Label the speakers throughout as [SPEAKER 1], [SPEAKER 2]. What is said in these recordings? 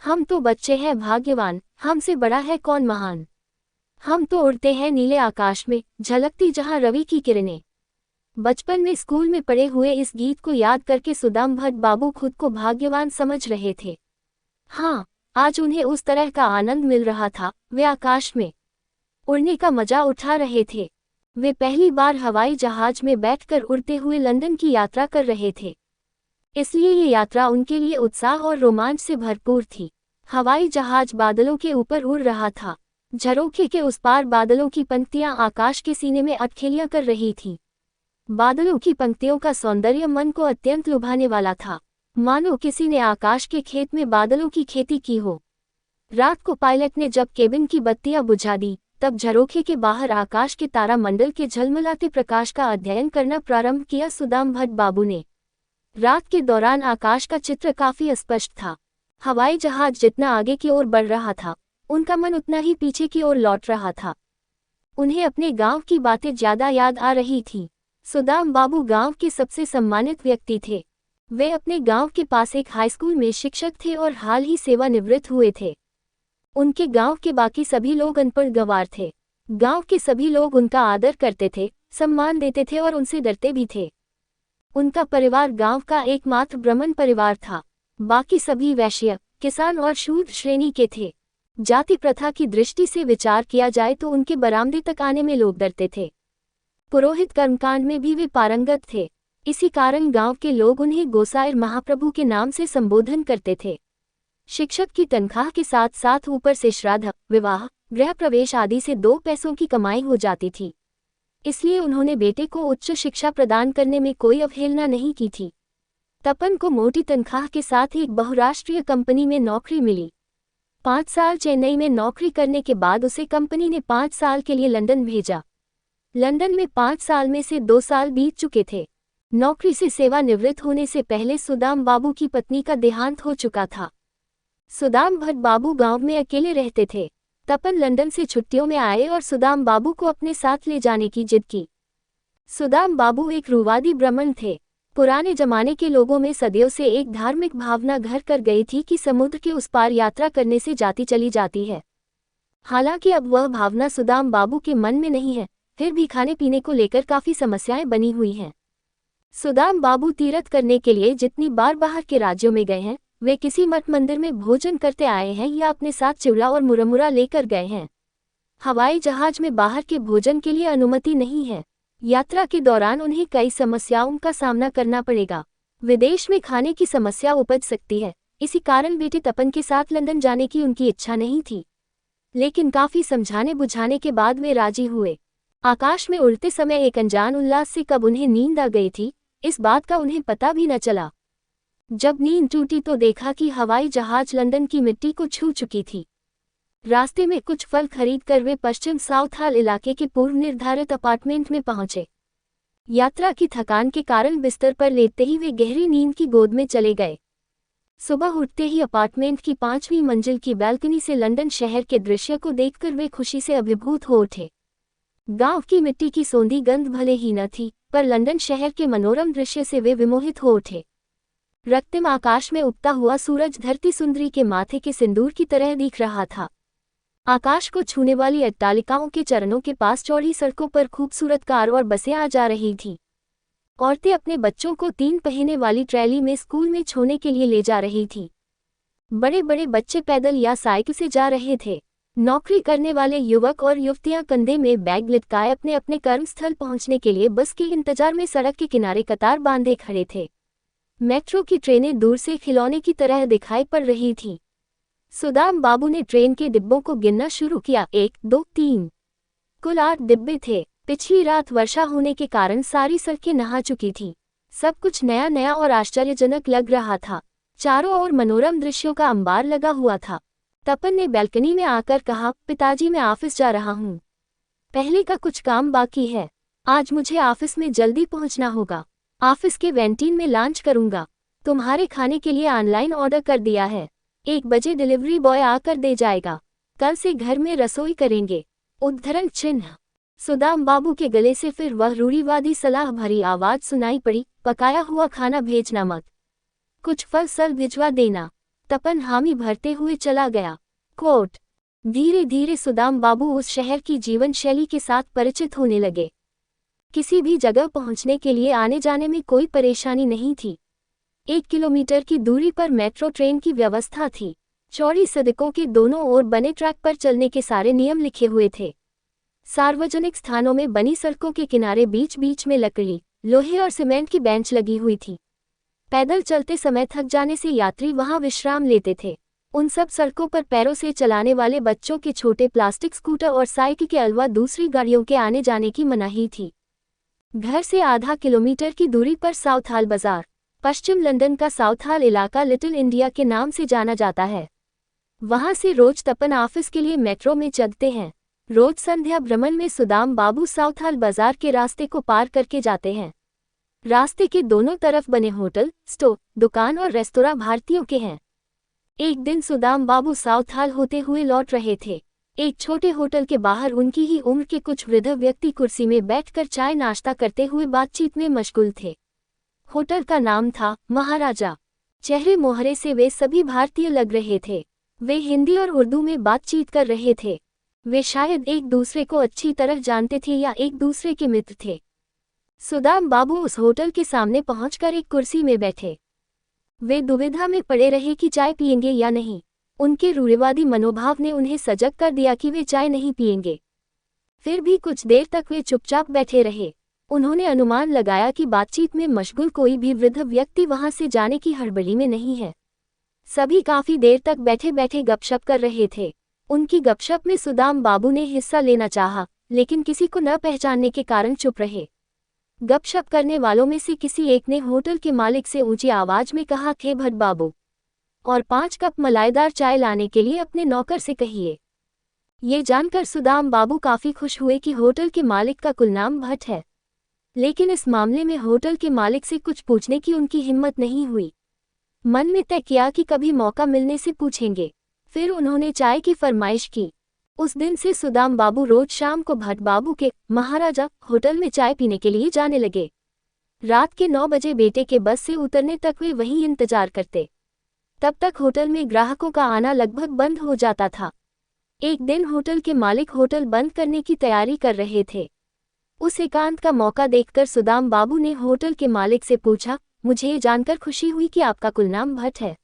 [SPEAKER 1] हम तो बच्चे हैं भाग्यवान, हमसे बड़ा है कौन महान। हम तो उड़ते हैं नीले आकाश में, झलकती जहां रवि की किरणें। बचपन में स्कूल में पढ़े हुए इस गीत को याद करके सुदाम भट्ट बाबू खुद को भाग्यवान समझ रहे थे। हाँ, आज उन्हें उस तरह का आनंद मिल रहा था। वे आकाश में उड़ने का मजा उठा रहे थे। वे पहली बार हवाई जहाज में बैठकर उड़ते हुए लंदन की यात्रा कर रहे थे, इसलिए ये यात्रा उनके लिए उत्साह और रोमांच से भरपूर थी। हवाई जहाज बादलों के ऊपर उड़ रहा था। झरोखे के उस पार बादलों की पंक्तियां आकाश के सीने में अटखेलियां कर रही थीं। बादलों की पंक्तियों का सौंदर्य मन को अत्यंत लुभाने वाला था, मानो किसी ने आकाश के खेत में बादलों की खेती की हो। रात को पायलट ने जब केबिन की बत्तियां बुझा दी, तब झरोखे के बाहर आकाश के तारामंडल के झलमलाते प्रकाश का अध्ययन करना प्रारंभ किया सुदाम भट्ट बाबू ने। रात के दौरान आकाश का चित्र काफी अस्पष्ट था। हवाई जहाज जितना आगे की ओर बढ़ रहा था, उनका मन उतना ही पीछे की ओर लौट रहा था। उन्हें अपने गांव की बातें ज्यादा याद आ रही थीं। सुदाम बाबू गांव के सबसे सम्मानित व्यक्ति थे। वे अपने गांव के पास एक हाई स्कूल में शिक्षक थे और हाल ही सेवानिवृत्त हुए थे। उनके गांव के बाकी सभी लोग अनपढ़ गंवार थे। गांव के सभी लोग उनका आदर करते थे, सम्मान देते थे और उनसे डरते भी थे। उनका परिवार गांव का एकमात्र ब्राह्मण परिवार था। बाकी सभी वैश्य, किसान और शूद्र श्रेणी के थे। जाति प्रथा की दृष्टि से विचार किया जाए तो उनके बरामदे तक आने में लोग डरते थे। पुरोहित कर्मकांड में भी वे पारंगत थे। इसी कारण गांव के लोग उन्हें गोसायर महाप्रभु के नाम से संबोधन करते थे। शिक्षक की तनख्वाह के साथ साथ ऊपर से श्राद्ध, विवाह, गृह प्रवेश आदि से 2 पैसों की कमाई हो जाती थी। इसलिए उन्होंने बेटे को उच्च शिक्षा प्रदान करने में कोई अवहेलना नहीं की थी। तपन को मोटी तनख्वाह के साथ एक बहुराष्ट्रीय कंपनी में नौकरी मिली। 5 साल चेन्नई में नौकरी करने के बाद उसे कंपनी ने 5 साल के लिए लंदन भेजा। लंदन में 5 साल में से 2 साल बीत चुके थे। नौकरी से सेवानिवृत्त होने से पहले सुदाम बाबू की पत्नी का देहांत हो चुका था। सुदाम भट्ट बाबू गांव में अकेले रहते थे। तपन लंदन से छुट्टियों में आए और सुदाम बाबू को अपने साथ ले जाने की जिद की। सुदाम बाबू एक रूवादी ब्राह्मण थे। पुराने जमाने के लोगों में सदियों से एक धार्मिक भावना घर कर गई थी कि समुद्र के उस पार यात्रा करने से जाति चली जाती है। हालांकि अब वह भावना सुदाम बाबू के मन में नहीं है, फिर भी खाने पीने को लेकर काफी समस्याएं बनी हुई हैं। सुदाम बाबू तीर्थ करने के लिए जितनी बार बाहर के राज्यों में गए हैं, वे किसी मठ मंदिर में भोजन करते आए हैं या अपने साथ चिवड़ा और मुरमुरा लेकर गए हैं। हवाई जहाज में बाहर के भोजन के लिए अनुमति नहीं है। यात्रा के दौरान उन्हें कई समस्याओं का सामना करना पड़ेगा। विदेश में खाने की समस्या उपज सकती है। इसी कारण बेटे तपन के साथ लंदन जाने की उनकी इच्छा नहीं थी, लेकिन काफी समझाने बुझाने के बाद वे राजी हुए। आकाश में उड़ते समय एक अनजान उल्लास से कब उन्हें नींद आ गई थी, इस बात का उन्हें पता भी न चला। जब नींद टूटी तो देखा कि हवाई जहाज लंदन की मिट्टी को छू चुकी थी। रास्ते में कुछ फल खरीदकर वे पश्चिम साउथ हॉल इलाके के पूर्व निर्धारित अपार्टमेंट में पहुंचे। यात्रा की थकान के कारण बिस्तर पर लेटते ही वे गहरी नींद की गोद में चले गए। सुबह उठते ही अपार्टमेंट की 5वीं मंजिल की बालकनी से लंदन शहर के दृश्य को देखकर वे खुशी से अभिभूत हो उठे। गांव की मिट्टी की सौंधी गंध भले ही न थी, पर लंदन शहर के मनोरम दृश्य से वे विमोहित हो उठे। रक्तिम आकाश में उगता हुआ सूरज धरती सुंदरी के माथे के सिंदूर की तरह दिख रहा था। आकाश को छूने वाली अट्टालिकाओं के चरणों के पास चौड़ी सड़कों पर खूबसूरत कार और बसें आ जा रही थीं। औरतें अपने बच्चों को 3 पहिए वाली ट्रैली में स्कूल में छोड़ने के लिए ले जा रही थीं। बड़े बड़े बच्चे पैदल या साइकिल से जा रहे थे। नौकरी करने वाले युवक और युवतियां कंधे में बैग लटकाए अपने अपने कर्मस्थल पहुंचने के लिए बस के इंतजार में सड़क के किनारे कतार बांधे खड़े थे। मेट्रो की ट्रेनें दूर से खिलौने की तरह दिखाई पड़ रही थीं। सुदाम बाबू ने ट्रेन के डिब्बों को गिनना शुरू किया। 1, 2, 3, कुल 8 डिब्बे थे। पिछली रात वर्षा होने के कारण सारी सड़कें नहा चुकी थीं। सब कुछ नया नया और आश्चर्यजनक लग रहा था। चारों ओर मनोरम दृश्यों का अंबार लगा हुआ था। तपन ने बालकनी में आकर कहा, पिताजी मैं ऑफिस जा रहा हूँ। पहले का कुछ काम बाकी है। आज मुझे ऑफिस में जल्दी पहुँचना होगा। ऑफिस के कैंटीन में लंच करूँगा। तुम्हारे खाने के लिए ऑनलाइन ऑर्डर कर दिया है। 1 बजे डिलीवरी बॉय आकर दे जाएगा। कल से घर में रसोई करेंगे। उद्धरण चिन्ह। सुदाम बाबू के गले से फिर वह रूढ़िवादी सलाह भरी आवाज सुनाई पड़ी, पकाया हुआ खाना भेजना मत। कुछ फल सल भिजवा देना। तपन हामी भरते हुए चला गया। कोट। धीरे धीरे सुदाम बाबू उस शहर की जीवन शैली के साथ परिचित होने लगे। किसी भी जगह पहुंचने के लिए आने जाने में कोई परेशानी नहीं थी। 1 किलोमीटर की दूरी पर मेट्रो ट्रेन की व्यवस्था थी। चौड़ी सड़कों के दोनों ओर बने ट्रैक पर चलने के सारे नियम लिखे हुए थे। सार्वजनिक स्थानों में बनी सड़कों के किनारे बीच बीच में लकड़ी, लोहे और सीमेंट की बेंच लगी हुई थी। पैदल चलते समय थक जाने से यात्री वहां विश्राम लेते थे। उन सब सड़कों पर पैरों से चलाने वाले बच्चों के छोटे प्लास्टिक स्कूटर और साइकिल के अलावा दूसरी गाड़ियों के आने जाने की मनाही थी। घर से आधा किलोमीटर की दूरी पर साउथहाल बाजार, पश्चिम लंदन का साउथहाल इलाका लिटिल इंडिया के नाम से जाना जाता है। वहां से रोज तपन ऑफिस के लिए मेट्रो में चढ़ते हैं। रोज संध्या भ्रमण में सुदाम बाबू साउथहाल बाजार के रास्ते को पार करके जाते हैं। रास्ते के दोनों तरफ बने होटल, स्टोर, दुकान और रेस्तोरां भारतीयों के हैं। एक दिन सुदाम बाबू साउथहाल होते हुए लौट रहे थे। एक छोटे होटल के बाहर उनकी ही उम्र के कुछ वृद्ध व्यक्ति कुर्सी में बैठकर चाय नाश्ता करते हुए बातचीत में मशगूल थे। होटल का नाम था महाराजा। चेहरे मोहरे से वे सभी भारतीय लग रहे थे। वे हिंदी और उर्दू में बातचीत कर रहे थे। वे शायद एक दूसरे को अच्छी तरह जानते थे या एक दूसरे के मित्र थे। सुदाम बाबू उस होटल के सामने पहुंचकर एक कुर्सी में बैठे। वे दुविधा में पड़े रहे कि चाय पिएंगे या नहीं। उनके रूढ़िवादी मनोभाव ने उन्हें सजग कर दिया कि वे चाय नहीं पिएंगे। फिर भी कुछ देर तक वे चुपचाप बैठे रहे। उन्होंने अनुमान लगाया कि बातचीत में मशगूल कोई भी वृद्ध व्यक्ति वहां से जाने की हड़बड़ी में नहीं है। सभी काफी देर तक बैठे बैठे गपशप कर रहे थे। उनकी गपशप में सुदाम बाबू ने हिस्सा लेना चाहा, लेकिन किसी को न पहचानने के कारण चुप रहे। गपशप करने वालों में से किसी एक ने होटल के मालिक से ऊंची आवाज में कहा, "खे भट्ट बाबू, और 5 कप मलाईदार चाय लाने के लिए अपने नौकर से कहिए।" ये जानकर सुदाम बाबू काफी खुश हुए कि होटल के मालिक का कुल नाम भट्ट है। लेकिन इस मामले में होटल के मालिक से कुछ पूछने की उनकी हिम्मत नहीं हुई। मन में तय किया कि कभी मौका मिलने से पूछेंगे। फिर उन्होंने चाय की फरमाइश की। उस दिन से सुदाम बाबू रोज शाम को भट्ट बाबू के महाराजा होटल में चाय पीने के लिए जाने लगे। रात के 9 बजे बेटे के बस से उतरने तक वे वहीं इंतजार करते। तब तक होटल में ग्राहकों का आना लगभग बंद हो जाता था। एक दिन होटल के मालिक होटल बंद करने की तैयारी कर रहे थे। उस एकांत का मौका देखकर सुदाम बाबू ने होटल के मालिक से पूछा, "मुझे ये जानकर खुशी हुई कि आपका कुल नाम भट्ट है।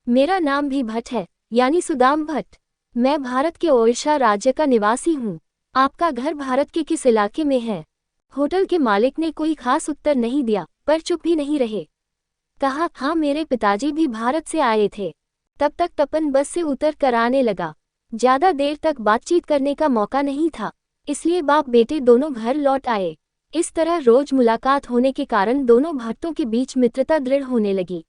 [SPEAKER 1] मेरा नाम भी भट्ट है, यानी सुदाम भट्ट। मैं भारत के ओडिशा राज्य का निवासी हूँ। आपका घर भारत के किस इलाके में है?" होटल के मालिक ने कोई खास उत्तर नहीं दिया, पर चुप भी नहीं रहे। कहा, "हाँ, मेरे पिताजी भी भारत से आए थे।" तब तक तपन बस से उतर कर आने लगा। ज्यादा देर तक बातचीत करने का मौका नहीं था, इसलिए बाप बेटे दोनों घर लौट आए। इस तरह रोज मुलाकात होने के कारण दोनों भट्टों के बीच मित्रता दृढ़ होने लगी।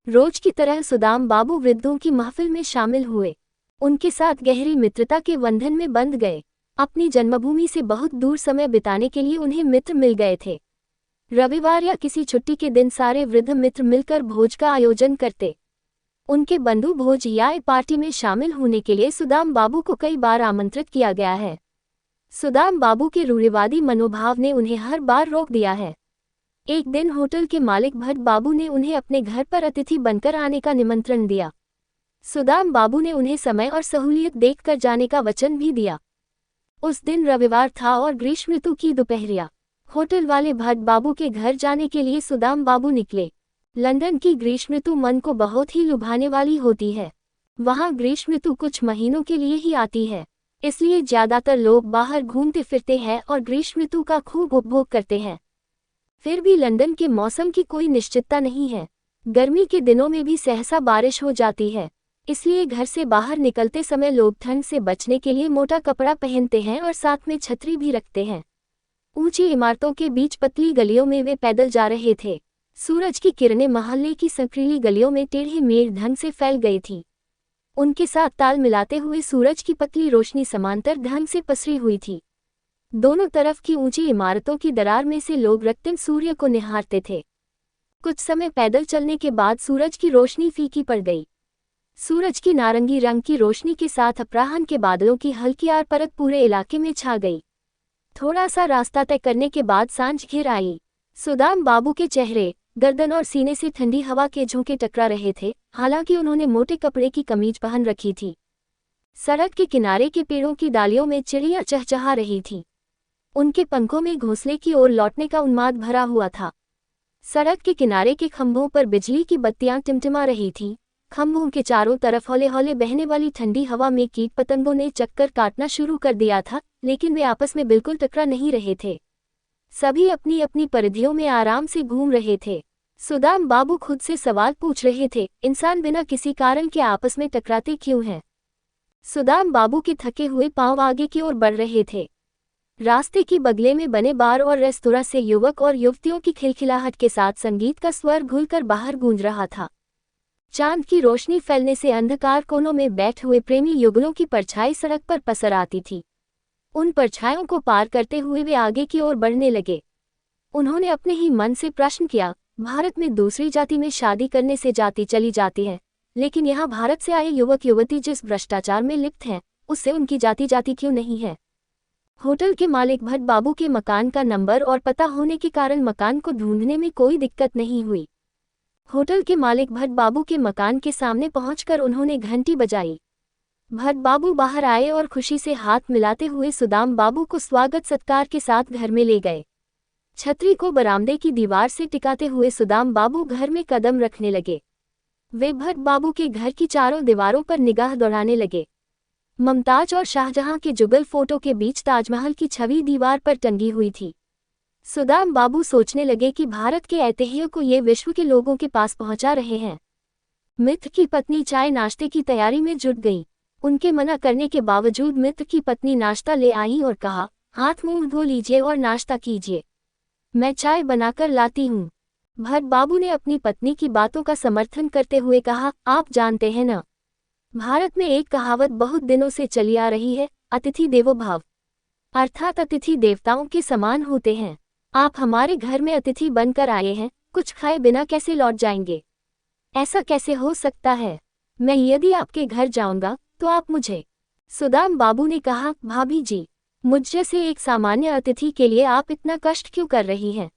[SPEAKER 1] रोज की तरह सुदाम बाबू वृद्धों की महफिल में शामिल हुए। उनके साथ गहरी मित्रता के बंधन में बंध गए। अपनी जन्मभूमि से बहुत दूर समय बिताने के लिए उन्हें मित्र मिल गए थे। रविवार या किसी छुट्टी के दिन सारे वृद्ध मित्र मिलकर भोज का आयोजन करते। उनके बंधु भोज या पार्टी में शामिल होने के लिए सुदाम बाबू को कई बार आमंत्रित किया गया है। सुदाम बाबू के रूढ़िवादी मनोभाव ने उन्हें हर बार रोक दिया है। एक दिन होटल के मालिक भट्ट बाबू ने उन्हें अपने घर पर अतिथि बनकर आने का निमंत्रण दिया। सुदाम बाबू ने उन्हें समय और सहूलियत देखकर जाने का वचन भी दिया। उस दिन रविवार था और ग्रीष्म ऋतु की दोपहरिया। होटल वाले भट्ट बाबू के घर जाने के लिए सुदाम बाबू निकले। लंदन की ग्रीष्म ऋतु मन को बहुत ही लुभाने वाली होती है। वहाँ ग्रीष्म ऋतु कुछ महीनों के लिए ही आती है, इसलिए ज्यादातर लोग बाहर घूमते फिरते हैं और ग्रीष्म ऋतु का खूब उपभोग करते हैं। फिर भी लंदन के मौसम की कोई निश्चितता नहीं है। गर्मी के दिनों में भी सहसा बारिश हो जाती है, इसलिए घर से बाहर निकलते समय लोग ठंड से बचने के लिए मोटा कपड़ा पहनते हैं और साथ में छतरी भी रखते हैं। ऊंची इमारतों के बीच पतली गलियों में वे पैदल जा रहे थे। सूरज की किरणें मोहल्ले की संकीर्णी गलियों में टेढ़े मेढ़ ढंग से फैल गई थी। उनके साथ ताल मिलाते हुए सूरज की पतली रोशनी समांतर ढंग से पसरी हुई थी। दोनों तरफ की ऊंची इमारतों की दरार में से लोग रक्तम सूर्य को निहारते थे। कुछ समय पैदल चलने के बाद सूरज की रोशनी फीकी पड़ गई। सूरज की नारंगी रंग की रोशनी के साथ अपराह्न के बादलों की हल्की आर परत पूरे इलाके में छा गई। थोड़ा सा रास्ता तय करने के बाद सांझ घिर आई। सुदाम बाबू के चेहरे, गर्दन और सीने से ठंडी हवा के झोंके टकरा रहे थे, हालांकि उन्होंने मोटे कपड़े की कमीज पहन रखी थी। सड़क के किनारे के पेड़ों की डालियों में चिड़ियां चहचहा रही थीं। उनके पंखों में घोंसले की ओर लौटने का उन्माद भरा हुआ था। सड़क के किनारे के खंभों पर बिजली की बत्तियां टिमटिमा रही थीं। खंभों के चारों तरफ हौले हौले बहने वाली ठंडी हवा में कीट पतंगों ने चक्कर काटना शुरू कर दिया था, लेकिन वे आपस में बिल्कुल टकरा नहीं रहे थे। सभी अपनी अपनी परिधियों में आराम से घूम रहे थे। सुदाम बाबू खुद से सवाल पूछ रहे थे, इंसान बिना किसी कारण के आपस में टकराते क्यों हैं? सुदाम बाबू के थके हुए पांव आगे की ओर बढ़ रहे थे। रास्ते की बगले में बने बार और रेस्तोरां से युवक और युवतियों की खिलखिलाहट के साथ संगीत का स्वर घुलकर बाहर गूंज रहा था। चांद की रोशनी फैलने से अंधकार कोनों में बैठे हुए प्रेमी युगलों की परछाई सड़क पर पसर आती थी। उन परछाइयों को पार करते हुए वे आगे की ओर बढ़ने लगे। उन्होंने अपने ही मन से प्रश्न किया, भारत में दूसरी जाति में शादी करने से जाति चली जाती है, लेकिन यहाँ भारत से आए युवक युवती जिस भ्रष्टाचार में लिप्त हैं, उससे उनकी जाति क्यों नहीं है? होटल के मालिक भट्ट बाबू के मकान का नंबर और पता होने के कारण मकान को ढूंढने में कोई दिक्कत नहीं हुई। होटल के मालिक भट्ट बाबू के मकान के सामने पहुंचकर उन्होंने घंटी बजाई। भट्ट बाबू बाहर आए और खुशी से हाथ मिलाते हुए सुदाम बाबू को स्वागत सत्कार के साथ घर में ले गए। छतरी को बरामदे की दीवार से टिकाते हुए सुदाम बाबू घर में कदम रखने लगे। वे भट्ट बाबू के घर की चारों दीवारों पर निगाह दौड़ाने लगे। मुमताज और शाहजहां के जुगल फोटो के बीच ताजमहल की छवि दीवार पर टंगी हुई थी। सुदाम बाबू सोचने लगे कि भारत के ऐतिह्य को ये विश्व के लोगों के पास पहुंचा रहे हैं। मित्र की पत्नी चाय नाश्ते की तैयारी में जुट गई। उनके मना करने के बावजूद मित्र की पत्नी नाश्ता ले आई और कहा, हाथ मुंह धो लीजिए और नाश्ता कीजिए, मैं चाय बनाकर लाती हूँ। भट्ट बाबू ने अपनी पत्नी की बातों का समर्थन करते हुए कहा, आप जानते हैं ना, भारत में एक कहावत बहुत दिनों से चली आ रही है, अतिथि देवो भव, अर्थात अतिथि देवताओं के समान होते हैं। आप हमारे घर में अतिथि बनकर आए हैं, कुछ खाए बिना कैसे लौट जाएंगे? ऐसा कैसे हो सकता है? मैं यदि आपके घर जाऊंगा तो आप मुझे। सुदाम बाबू ने कहा, भाभी जी, मुझ जैसे एक सामान्य अतिथि के लिए आप इतना कष्ट क्यों कर रही हैं?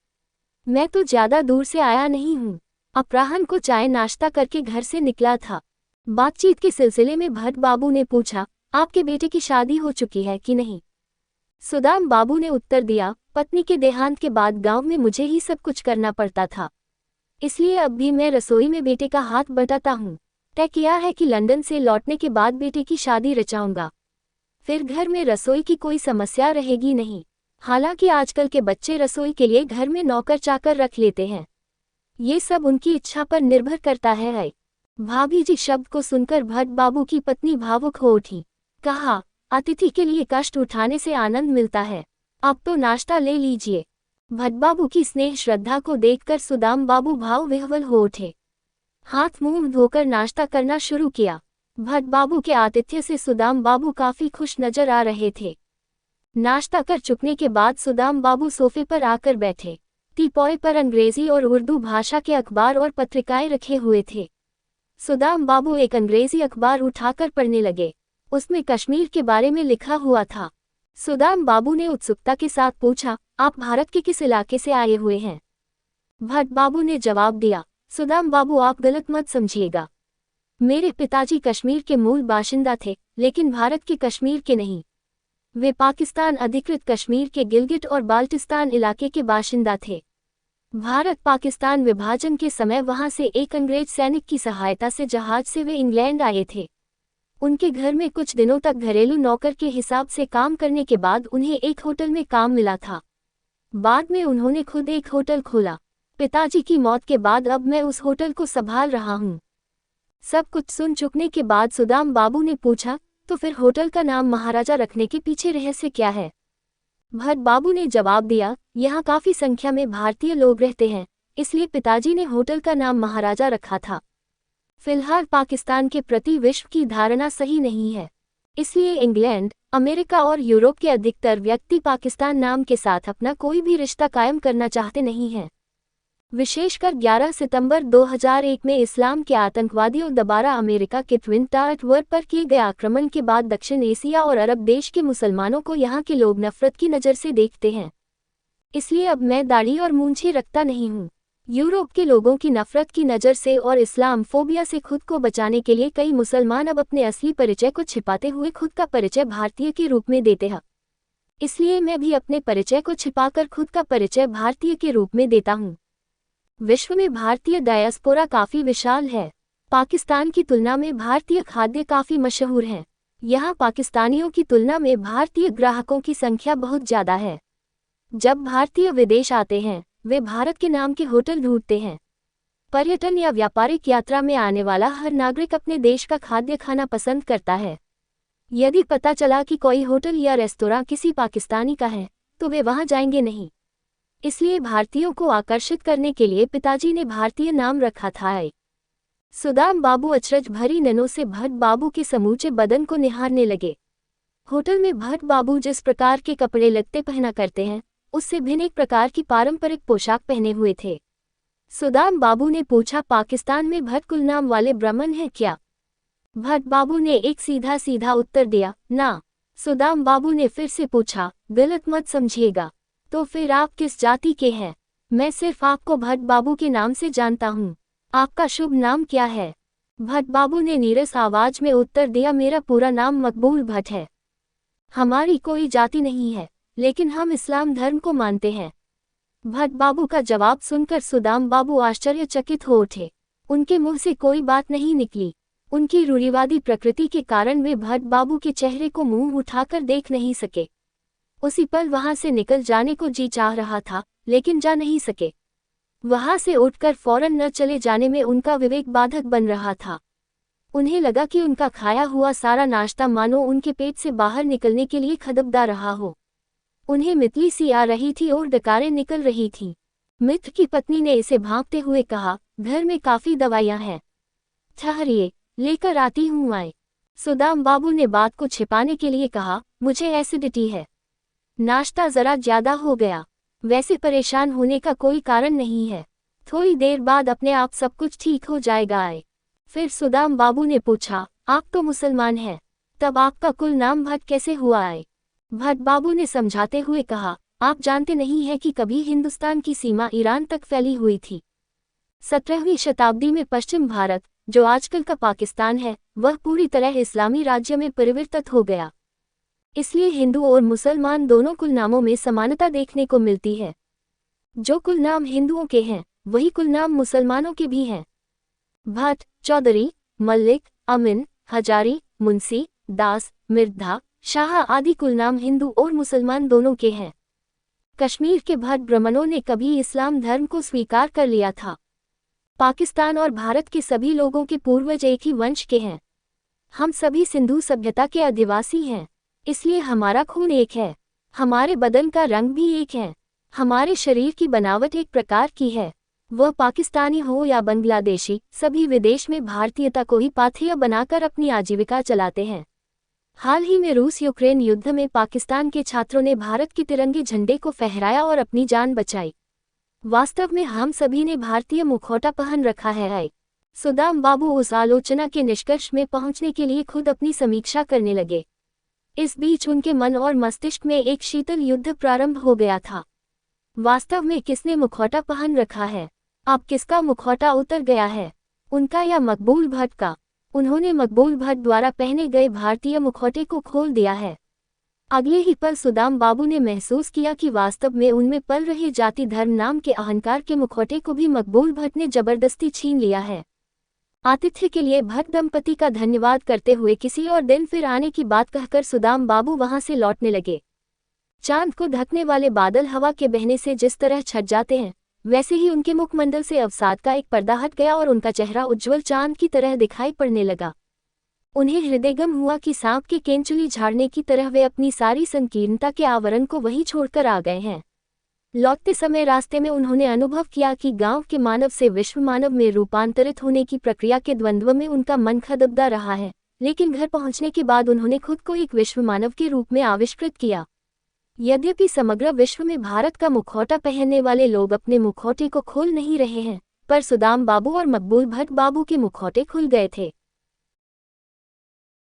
[SPEAKER 1] मैं तो ज्यादा दूर से आया नहीं हूँ। अपराह्न को चाय नाश्ता करके घर से निकला था। बातचीत के सिलसिले में भट्ट बाबू ने पूछा, आपके बेटे की शादी हो चुकी है कि नहीं? सुदाम बाबू ने उत्तर दिया, पत्नी के देहांत के बाद गांव में मुझे ही सब कुछ करना पड़ता था, इसलिए अब भी मैं रसोई में बेटे का हाथ बटाता हूँ। तय किया है कि लंदन से लौटने के बाद बेटे की शादी रचाऊंगा, फिर घर में रसोई की कोई समस्या रहेगी नहीं। हालांकि आजकल के बच्चे रसोई के लिए घर में नौकर चाकर रख लेते हैं, ये सब उनकी इच्छा पर निर्भर करता है। भाभी जी शब्द को सुनकर भट्ट बाबू की पत्नी भावुक हो उठी। कहा, अतिथि के लिए कष्ट उठाने से आनंद मिलता है, अब तो नाश्ता ले लीजिए। भट्ट बाबू की स्नेह श्रद्धा को देखकर सुदाम बाबू भाव विह्वल हो उठे। हाथ मुंह धोकर नाश्ता करना शुरू किया। भट्ट बाबू के आतिथ्य से सुदाम बाबू काफी खुश नजर आ रहे थे। नाश्ता कर चुकने के बाद सुदाम बाबू सोफे पर आकर बैठे। टीपॉय पर अंग्रेजी और उर्दू भाषा के अखबार और पत्रिकाएं रखे हुए थे। सुदाम बाबू एक अंग्रेजी अखबार उठाकर पढ़ने लगे। उसमें कश्मीर के बारे में लिखा हुआ था। सुदाम बाबू ने उत्सुकता के साथ पूछा, आप भारत के किस इलाके से आए हुए हैं? भट्ट बाबू ने जवाब दिया, सुदाम बाबू आप गलत मत समझिएगा, मेरे पिताजी कश्मीर के मूल बाशिंदा थे, लेकिन भारत के कश्मीर के नहीं। वे पाकिस्तान अधिकृत कश्मीर के गिलगिट और बाल्टिस्तान इलाके के बाशिंदा थे। भारत पाकिस्तान विभाजन के समय वहां से एक अंग्रेज सैनिक की सहायता से जहाज से वे इंग्लैंड आए थे। उनके घर में कुछ दिनों तक घरेलू नौकर के हिसाब से काम करने के बाद उन्हें एक होटल में काम मिला था। बाद में उन्होंने खुद एक होटल खोला। पिताजी की मौत के बाद अब मैं उस होटल को संभाल रहा हूँ। सब कुछ सुन चुकने के बाद सुदाम बाबू ने पूछा, तो फिर होटल का नाम महाराजा रखने के पीछे रहस्य क्या है? भट्ट बाबू ने जवाब दिया, यहाँ काफी संख्या में भारतीय लोग रहते हैं, इसलिए पिताजी ने होटल का नाम महाराजा रखा था। फिलहाल पाकिस्तान के प्रति विश्व की धारणा सही नहीं है, इसलिए इंग्लैंड, अमेरिका और यूरोप के अधिकतर व्यक्ति पाकिस्तान नाम के साथ अपना कोई भी रिश्ता कायम करना चाहते नहीं हैं। विशेषकर 11 सितंबर 2001 में इस्लाम के आतंकवादियों द्वारा अमेरिका के ट्विन टावर पर किए गए आक्रमण के बाद दक्षिण एशिया और अरब देश के मुसलमानों को यहाँ के लोग नफरत की नज़र से देखते हैं। इसलिए अब मैं दाढ़ी और मूंछें रखता नहीं हूँ। यूरोप के लोगों की नफरत की नज़र से और इस्लाम फोबिया से खुद को बचाने के लिए कई मुसलमान अब अपने असली परिचय को छिपाते हुए खुद का परिचय भारतीय के रूप में देते हैं। इसलिए मैं भी अपने परिचय को छिपाकर खुद का परिचय भारतीय के रूप में देता हूँ। विश्व में भारतीय डायस्पोरा काफ़ी विशाल है। पाकिस्तान की तुलना में भारतीय खाद्य काफ़ी मशहूर हैं। यहाँ पाकिस्तानियों की तुलना में भारतीय ग्राहकों की संख्या बहुत ज़्यादा है। जब भारतीय विदेश आते हैं वे भारत के नाम के होटल ढूंढते हैं। पर्यटन या व्यापारिक यात्रा में आने वाला हर नागरिक अपने देश का खाद्य खाना पसंद करता है। यदि पता चला कि कोई होटल या रेस्तोरां किसी पाकिस्तानी का है तो वे वहां जाएंगे नहीं। इसलिए भारतीयों को आकर्षित करने के लिए पिताजी ने भारतीय नाम रखा था। सुदाम बाबू अचरज भरी नैनों से भट्ट बाबू के समूचे बदन को निहारने लगे। होटल में भट्ट बाबू जिस प्रकार के कपड़े लत्ते पहना करते हैं उससे भिन्न एक प्रकार की पारंपरिक पोशाक पहने हुए थे। सुदाम बाबू ने पूछा, पाकिस्तान में भट्ट कुल नाम वाले ब्राह्मण हैं क्या? भट्ट बाबू ने एक सीधा सीधा उत्तर दिया, ना। सुदाम बाबू ने फिर से पूछा, गलत मत समझिएगा, तो फिर आप किस जाति के हैं? मैं सिर्फ आपको भट्ट बाबू के नाम से जानता हूँ। आपका शुभ नाम क्या है? भट्ट बाबू ने नीरस आवाज में उत्तर दिया, मेरा पूरा नाम मकबूल भट्ट है। हमारी कोई जाति नहीं है, लेकिन हम इस्लाम धर्म को मानते हैं। भट्ट बाबू का जवाब सुनकर सुदाम बाबू आश्चर्यचकित हो उठे। उनके मुंह से कोई बात नहीं निकली। उनकी रूढ़िवादी प्रकृति के कारण वे भट्ट बाबू के चेहरे को मुंह उठाकर देख नहीं सके। उसी पल वहां से निकल जाने को जी चाह रहा था, लेकिन जा नहीं सके। वहां से उठकर फौरन न चले जाने में उनका विवेक बाधक बन रहा था। उन्हें लगा कि उनका खाया हुआ सारा नाश्ता मानो उनके पेट से बाहर निकलने के लिए खदबदा रहा हो। उन्हें मितली सी आ रही थी और डकारें निकल रही थीं। मित्र की पत्नी ने इसे भांपते हुए कहा, घर में काफ़ी दवाइयाँ हैं, ठहरिए, लेकर आती हूँ आए। सुदाम बाबू ने बात को छिपाने के लिए कहा, मुझे एसिडिटी है, नाश्ता ज़रा ज़्यादा हो गया। वैसे परेशान होने का कोई कारण नहीं है, थोड़ी देर बाद अपने आप सब कुछ ठीक हो जाएगा आए। फिर सुदाम बाबू ने पूछा, आप तो मुसलमान हैं, तब आपका कुल नाम भट्ट कैसे हुआ आए? भट्ट बाबू ने समझाते हुए कहा, आप जानते नहीं हैं कि कभी हिंदुस्तान की सीमा ईरान तक फैली हुई थी। 17वीं शताब्दी में पश्चिम भारत, जो आजकल का पाकिस्तान है, वह पूरी तरह इस्लामी राज्य में परिवर्तित हो गया। इसलिए हिंदू और मुसलमान दोनों कुल नामों में समानता देखने को मिलती है। जो कुल नाम हिंदुओं के हैं वही कुल नाम मुसलमानों के भी हैं। भट्ट, चौधरी, मल्लिक, अमीन, हजारी, मुंशी, दास, मिर्धा, शाह आदि कुल नाम हिंदू और मुसलमान दोनों के हैं। कश्मीर के भट्ट ब्राह्मणों ने कभी इस्लाम धर्म को स्वीकार कर लिया था। पाकिस्तान और भारत के सभी लोगों के पूर्वज एक ही वंश के हैं। हम सभी सिंधु सभ्यता के अधिवासी हैं, इसलिए हमारा खून एक है, हमारे बदन का रंग भी एक है, हमारे शरीर की बनावट एक प्रकार की है। वह पाकिस्तानी हो या बांग्लादेशी, सभी विदेश में भारतीयता को ही पाथेय बनाकर अपनी आजीविका चलाते हैं। हाल ही में रूस यूक्रेन युद्ध में पाकिस्तान के छात्रों ने भारत के तिरंगे झंडे को फहराया और अपनी जान बचाई। वास्तव में हम सभी ने भारतीय मुखौटा पहन रखा है। सुदाम बाबू उस आलोचना के निष्कर्ष में पहुंचने के लिए खुद अपनी समीक्षा करने लगे। इस बीच उनके मन और मस्तिष्क में एक शीतल युद्ध प्रारंभ हो गया था। वास्तव में किसने मुखौटा पहन रखा है? अब किसका मुखौटा उतर गया है, उनका या मकबूल भट्ट का? उन्होंने मकबूल भट्ट द्वारा पहने गए भारतीय मुखौटे को खोल दिया है। अगले ही पल सुदाम बाबू ने महसूस किया कि वास्तव में उनमें पल रहे जाति धर्म नाम के अहंकार के मुखौटे को भी मकबूल भट्ट ने जबरदस्ती छीन लिया है। आतिथ्य के लिए भट्ट दंपति का धन्यवाद करते हुए किसी और दिन फिर आने की बात कहकर सुदाम बाबू वहां से लौटने लगे। चांद को ढकने वाले बादल हवा के बहने से जिस तरह छट जाते हैं, वैसे ही उनके मुखमंडल से अवसाद का एक पर्दा हट गया और उनका चेहरा उज्ज्वल चांद की तरह दिखाई पड़ने लगा। उन्हें हृदयगम हुआ कि सांप के केंचुली झाड़ने की तरह वे अपनी सारी संकीर्णता के आवरण को वहीं छोड़कर आ गए हैं। लौटते समय रास्ते में उन्होंने अनुभव किया कि गांव के मानव से विश्व मानव में रूपांतरित होने की प्रक्रिया के द्वंद्व में उनका मन खदबदा रहा है, लेकिन घर पहुंचने के बाद उन्होंने खुद को एक विश्व मानव के रूप में आविष्कृत किया। यद्यपि समग्र विश्व में भारत का मुखौटा पहनने वाले लोग अपने मुखौटे को खोल नहीं रहे हैं, पर सुदाम बाबू और मकबूल भट्ट बाबू के मुखौटे खुल गए थे।